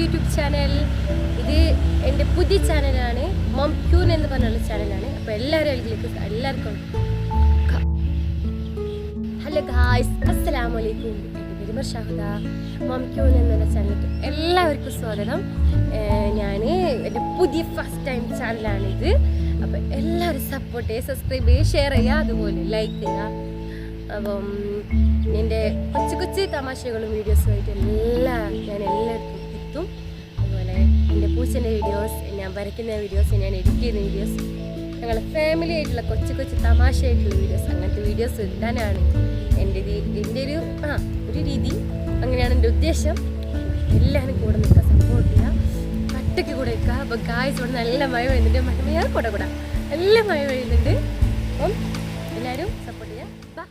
YouTube channel. ഇത് എൻ്റെ പുതിയ ചാനലാണ്, മോം ക്യൂൻ എന്ന് പറഞ്ഞുള്ള ചാനലാണ്. അപ്പോൾ എല്ലാവർക്കും ഹലോ ഗായ്സ്, അസ്സലാമു അലൈക്കും. എൻ്റെ പേര് മർഷാഹുദ. മോം ക്യൂൻ എന്നുള്ള ചാനലിലേക്ക് എല്ലാവർക്കും സ്വാഗതം. ഞാൻ എൻ്റെ പുതിയ ഫസ്റ്റ് ടൈം ചാനലാണിത്. അപ്പോൾ എല്ലാവരും സപ്പോർട്ട് ചെയ്യുക, സബ്സ്ക്രൈബ് ചെയ്യുക, ഷെയർ ചെയ്യുക, അതുപോലെ ലൈക്ക് ചെയ്യുക. അപ്പം എൻ്റെ കൊച്ചു കൊച്ചു തമാശകളും വീഡിയോസുമായിട്ട് ഞാൻ എല്ലാവർക്കും എത്തും. അതുപോലെ എൻ്റെ പൂച്ചൻ്റെ വീഡിയോസ്, ഞാൻ വരയ്ക്കുന്ന വീഡിയോസ്, ഞാൻ എഡിറ്റ് ചെയ്യുന്ന വീഡിയോസ്, ഞങ്ങളുടെ ഫാമിലി ആയിട്ടുള്ള കൊച്ചു കൊച്ചു തമാശയായിട്ടുള്ള വീഡിയോസ്, അങ്ങനത്തെ വീഡിയോസ് ഇടാനാണ് എൻ്റെ ഒരു രീതി. അങ്ങനെയാണ് എൻ്റെ ഉദ്ദേശം. എല്ലാവരും കൂടെ നിൽക്കുക, സപ്പോർട്ട് ചെയ്യുക, കട്ടയ്ക്ക് കൂടെ നിൽക്കുക. അപ്പോൾ ഗായ്സ് ഇവിടെ നല്ല മഴ പെയ്യുന്നുണ്ട്. മഴ കൂടെ നല്ല മഴ പെയ്യുന്നുണ്ട്. അപ്പം എല്ലാവരും സപ്പോർട്ട് ചെയ്യുക. ബൈ.